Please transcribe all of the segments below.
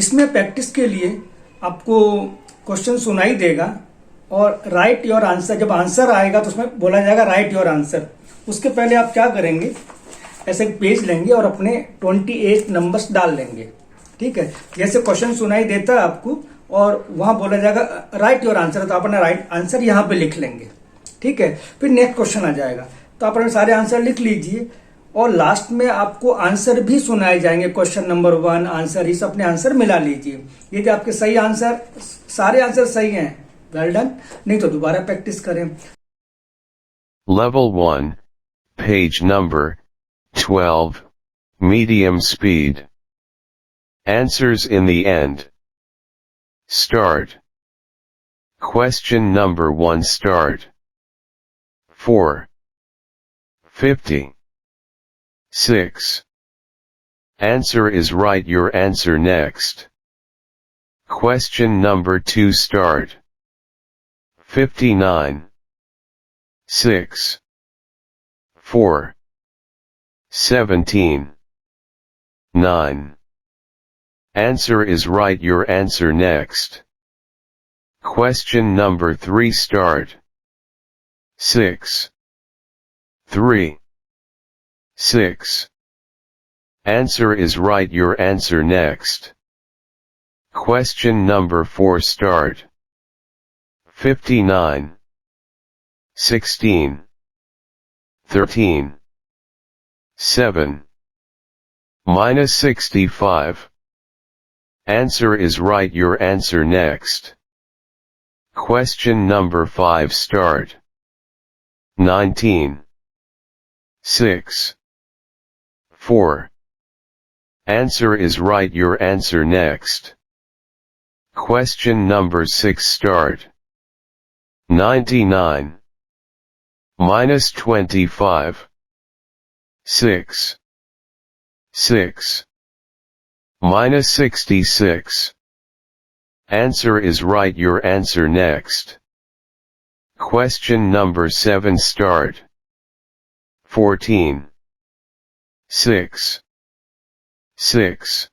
इसमें प्रैक्टिस के लिए आपको क्वेश्चन सुनाई देगा और राइट योर आंसर, जब आंसर आएगा तो उसमें बोला जाएगा राइट योर आंसर। उसके पहले आप क्या करेंगे, ऐसे एक पेज लेंगे और अपने 28 नंबर्स डाल लेंगे। ठीक है, जैसे क्वेश्चन सुनाई देता है आपको और वहां बोला जाएगा राइट योर आंसर, तो आप अपना राइट आंसर यहां पे लिख लेंगे। ठीक है, फिर नेक्स्ट क्वेश्चन आ जाएगा, तो आप अपने सारे आंसर लिख लीजिए और लास्ट में आपको आंसर भी सुनाए जाएंगे। क्वेश्चन नंबर 1 आंसर, इस अपने आंसर मिला लीजिए। यदि आपके सही आंसर, सारे आंसर सही हैं, वेल डन, नहीं तो दोबारा प्रैक्टिस करें। Level 1, page number 12, medium speed. Answers in the end. Start. Question number 1, start. 4. 50. 6. Answer is right, your answer next. Question number 2, start. 59. 6. 4. 17. 9. Answer is right, your answer next. Question number 3, start. 6. 3. 6. Answer is right, your answer next. Question number 4, start. 59. 16. 13. 7. Minus 65. Answer is right, your answer next. Question number 5, start. 19. 6. 4. Answer is right, your answer next. Question number 6, start. 99. Minus 25. 6. 6. Minus 66. Answer is right, your answer next. Question number 7, start. 14. 6. 6.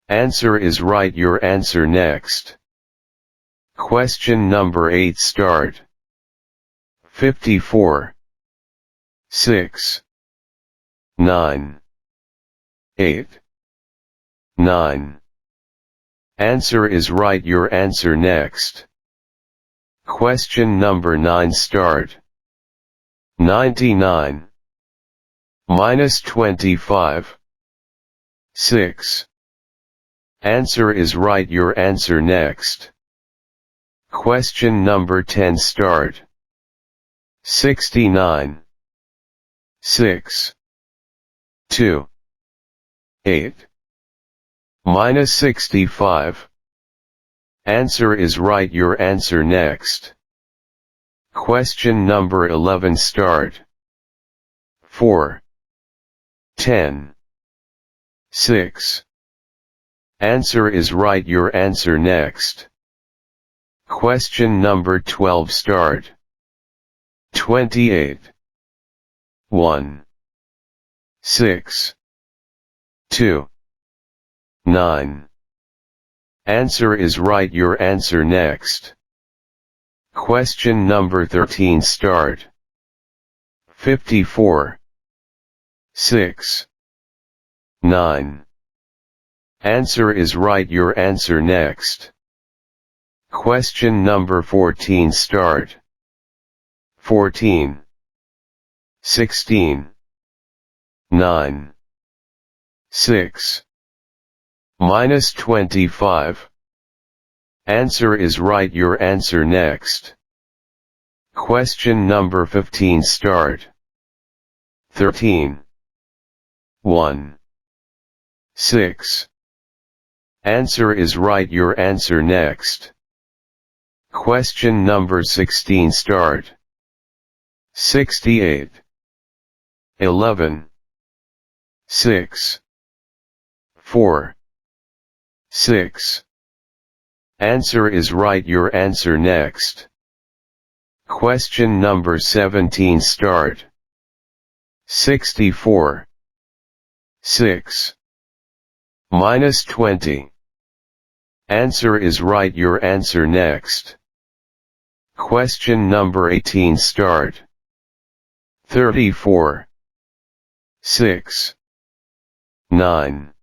Answer is right, your answer next. Question number 8, start. 54. 6. 9. 8. 9. Answer is right, your answer next. Question number 9, start. 99. Minus 25. 6. Answer is right, your answer next. Question number 10, start. 69. 6. 2. 8. Minus 65. Answer is right, your answer next. Question number 11, start. 4. 10. 6. Answer is right, your answer next. Question number 12, start. 28. 1. 6. 2. 9. Answer is right, your answer next. Question number 13, start. 54. 6. 9. Answer is right, your answer next. Question number 14, start. 14. 16. 9. 6. Minus 25. Answer is right, your answer next. Question number 15, start. 13. 1. 6. Answer is right, your answer next. Question number 16, start. 68. 11. 6. 4. 6. Answer is right, your answer next. Question number 17, start. 64. 6. Minus 20. Answer is right. Your answer next. Question number 18 start. 34. 6. 9.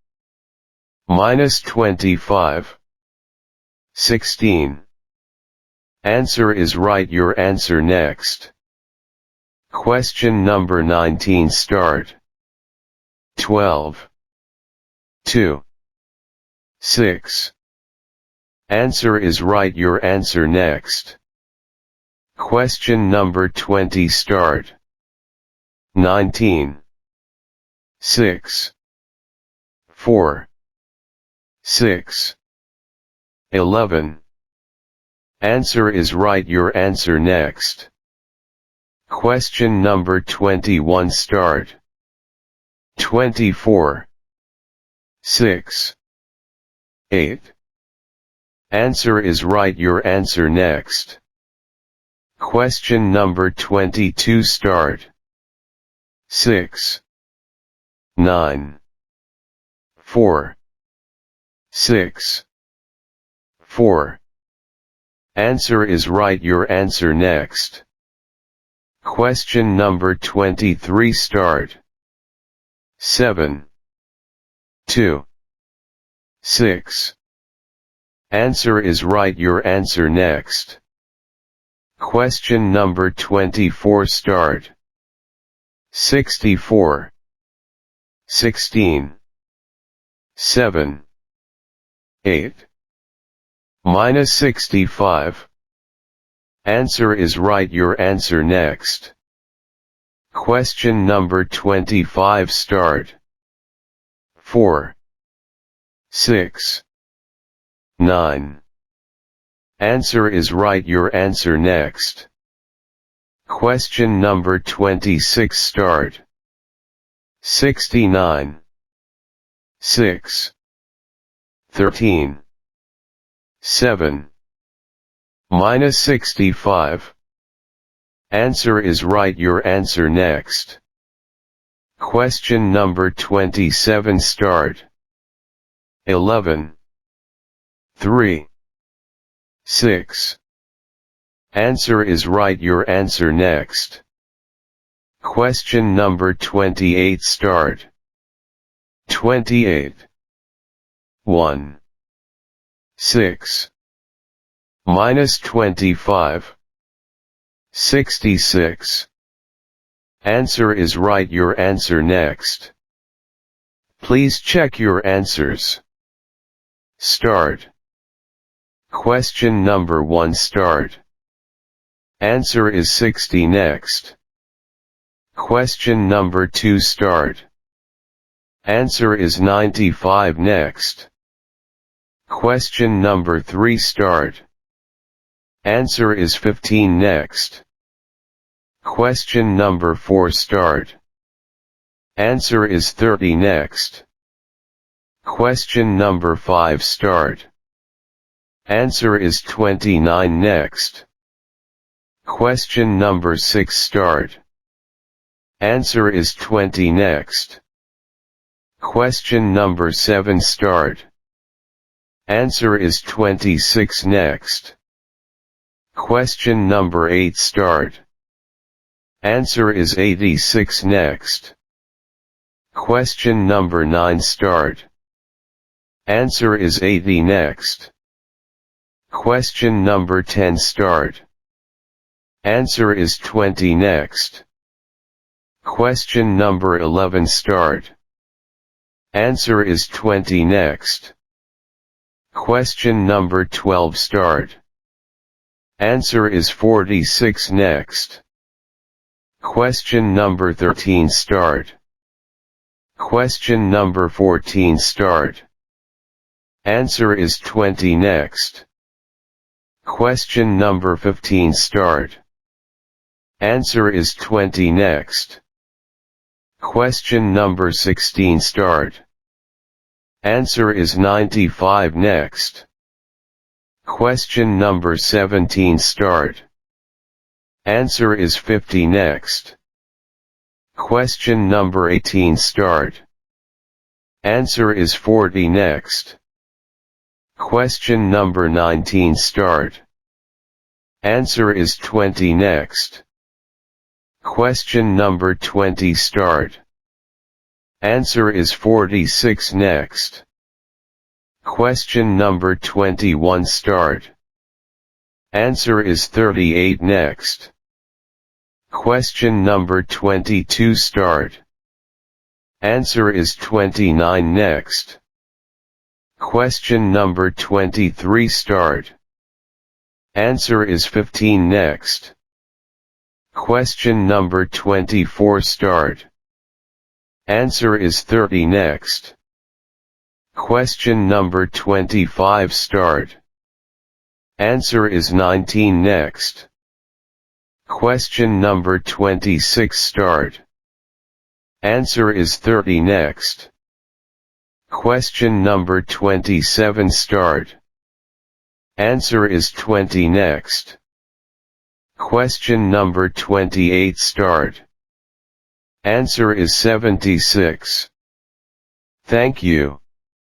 Minus 25. 16. Answer is right. Your answer next. Question number 19 start. 12. 2. 6. Answer is right. Your answer next. Question number 20 start. 19. 6. 4. 6. 11. Answer is right. Your answer next. Question number 21 start. 24. 6. 8. Answer is right. Your answer next. Question number 22 start. 6. 9. 4. 6. 4. Answer is right. Your answer next. Question number 23 start. 7. 2. 6. Answer is right. Your answer next. Question number 24 start. 64. 16. 7. 8. Minus 65. Answer is right. Your answer next. Question number 25 start. 4. 6. 9. Answer is right. Your answer next. Question number 26 start. 69. 6. 13. 7. Minus 65. Answer is right. Your answer next. Question number 27 start. 11. 3. 6. Answer is right. Your answer next. Question number 28 start. 28. 1. 6. Minus 25. 66. Answer is right. Your answer next. Please check your answers. Start. Question number 1 start. Answer is 60 next. Question number 2 start. Answer is 95 next. Question number 3 start. Answer is 15 next. Question number 4 start. Answer is 30 next. Question number 5 start. Answer is 29 next. Question number 6 start. Answer is 20 next. Question number 7 start. Answer is 26 next. Question number 8 start. Answer is 86 next. Question number 9 start. Answer is 80 next. Question number 10 start. Answer is 20 next. Question number 11 start. Answer is 20 next. Question number 12 start. Answer is 46 next. Question number 13 start. Question number 14 start. Answer is 20 next. Question number 15 start. Answer is 20 next. Question number 16 start. Answer is 95 next. Question number 17 start. Answer is 50 next. Question number 18 start. Answer is 40 next. Question number 19 start. Answer is 20 next. Question number 20 start. Answer is 46 next. Question number 21 start. Answer is 38 next. Question number 22 start. Answer is 29 next. Question number 23 start. Answer is 15 next. Question number 24 start. Answer is 30 next. Question number 25 start. Answer is 19 next. Question number 26 start. Answer is 30 next. Question number 27 start. Answer is 20 next. Question number 28 start. Answer is 76. Thank you.